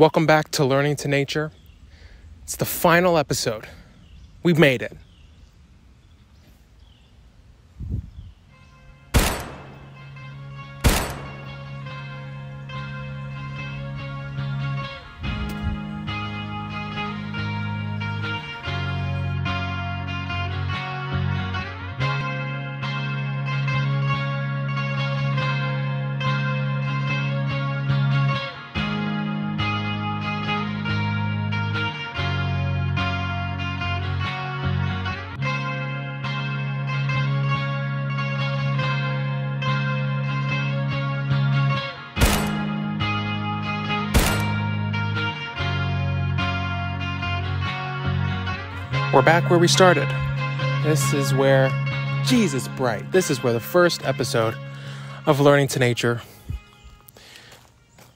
Welcome back to Learning to Nature. It's the final episode. We've made it. We're back where we started. This is where Jesus bright. This is where the first episode of Learning to Nature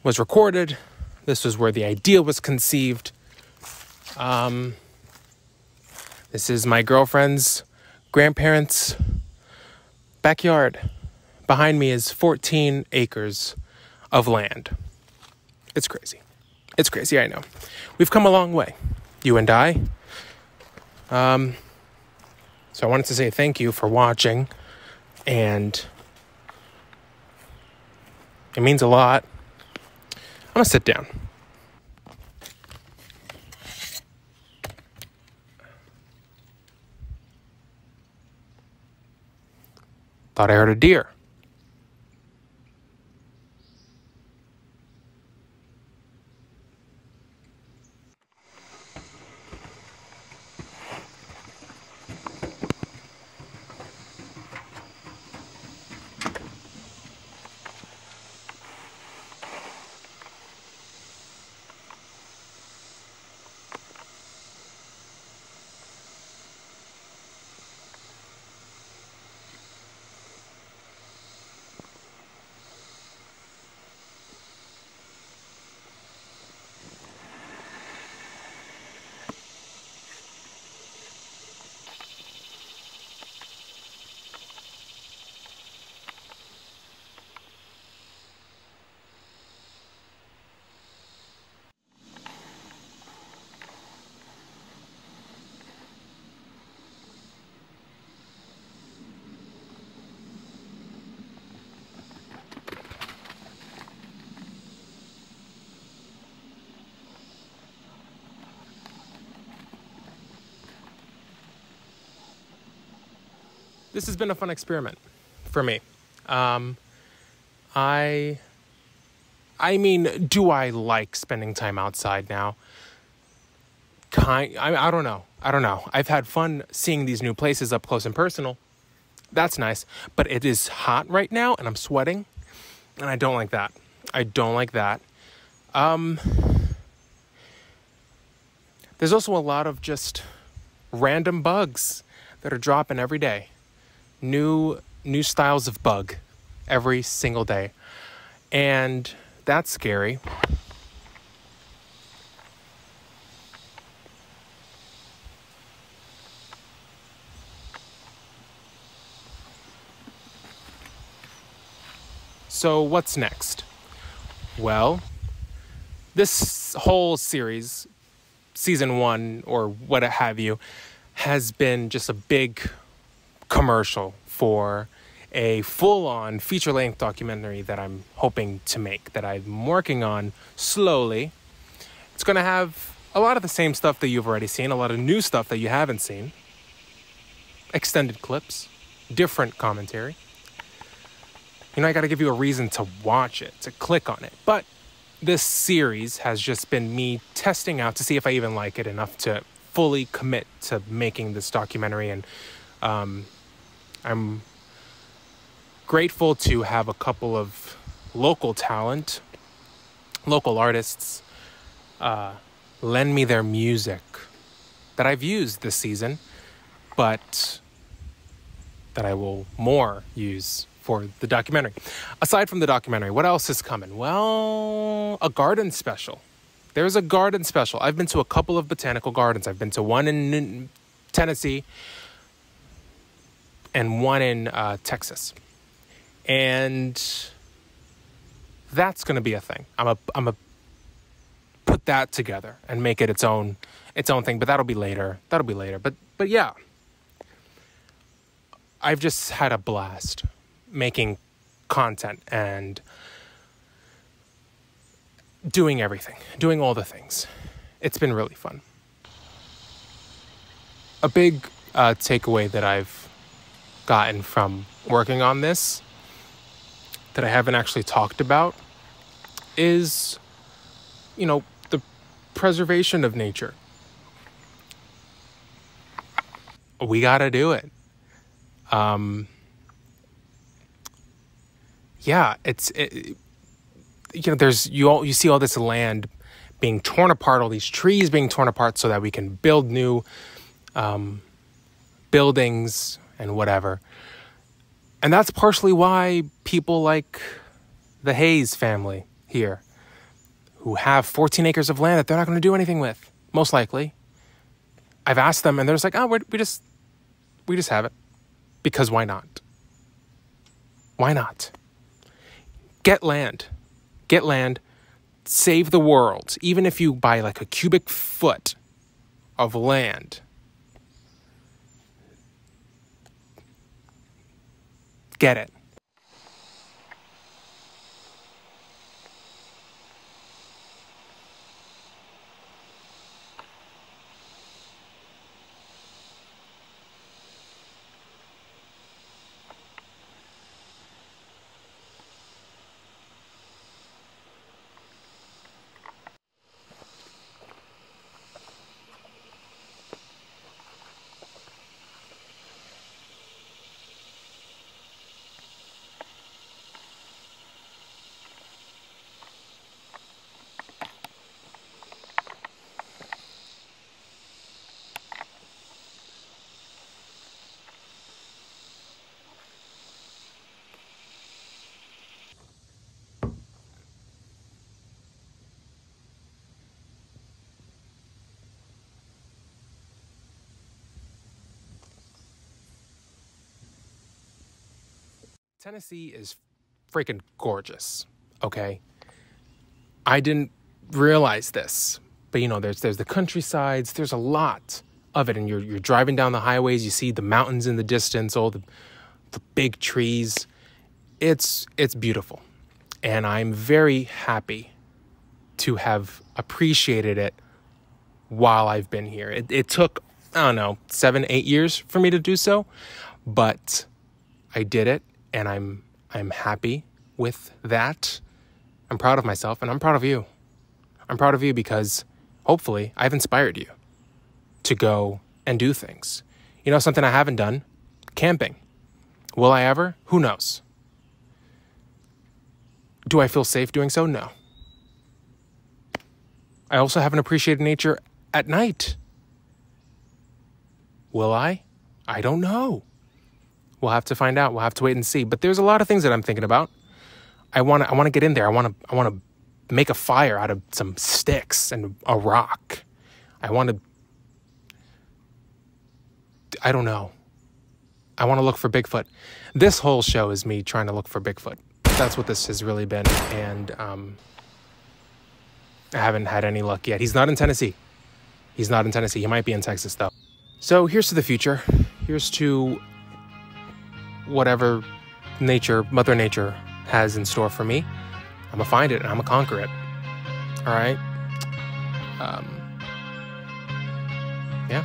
was recorded. This was where the idea was conceived. This is my girlfriend's grandparents' backyard. Behind me is 14 acres of land. It's crazy. It's crazy, I know. We've come a long way, you and I. So I wanted to say thank you for watching, and it means a lot. I'm gonna sit down. Thought I heard a deer. This has been a fun experiment for me. I mean, do I like spending time outside now? I don't know. I've had fun seeing these new places up close and personal. That's nice. But it is hot right now, and I'm sweating, and I don't like that. There's also a lot of just random bugs that are dropping every day. New styles of bug every single day. And that's scary. So what's next? Well, this whole series, season 1 or what have you, has been just a big commercial for a full-on feature-length documentary that I'm hoping to make, that I'm working on slowly. It's going to have a lot of the same stuff that you've already seen, a lot of new stuff that you haven't seen, extended clips, different commentary. I got to give you a reason to watch it, to click on it. But this series has just been me testing out to see if I even like it enough to fully commit to making this documentary. And I'm grateful to have a couple of local artists, lend me their music that I've used this season, but that I will more use for the documentary. Aside from the documentary, what else is coming? Well, a garden special. There's a garden special. I've been to a couple of botanical gardens. I've been to one in Tennessee and one in Texas. And that's going to be a thing. I'm a put put that together and make it its own thing. But that'll be later. But yeah, I've just had a blast making content and doing everything, doing all the things. It's been really fun. A big takeaway that I've gotten from working on this that I haven't actually talked about is, the preservation of nature. We gotta do it. You see all this land being torn apart, all these trees being torn apart so that we can build new buildings and whatever. And that's partially why people like the Hayes family here, who have 14 acres of land that they're not going to do anything with, most likely. I've asked them and they're just like, oh, we just have it. Because why not? Why not? Get land. Save the world. Even if you buy like a cubic foot of land, get it. Tennessee is freaking gorgeous, okay? I didn't realize this, but there's the countrysides, there's a lot of it, and you're driving down the highways, you see the mountains in the distance, all the big trees. It's beautiful, and I'm very happy to have appreciated it while I've been here. It took, 7-8 years for me to do so, but I did it. And I'm happy with that. I'm proud of myself, and I'm proud of you. I'm proud of you because hopefully I've inspired you to go and do things. Something I haven't done, camping. Will I ever? Who knows? Do I feel safe doing so? No. I also haven't appreciated nature at night. Will I? I don't know. We'll have to find out. We'll have to wait and see. But there's a lot of things that I'm thinking about. I want to get in there. I want to make a fire out of some sticks and a rock. I don't know. I want to look for Bigfoot. This whole show is me trying to look for Bigfoot. That's what this has really been. And I haven't had any luck yet. He's not in Tennessee. He might be in Texas, though. So here's to the future. Here's to whatever Mother Nature has in store for me. I'm gonna find it and I'm gonna conquer it. All right. Yeah.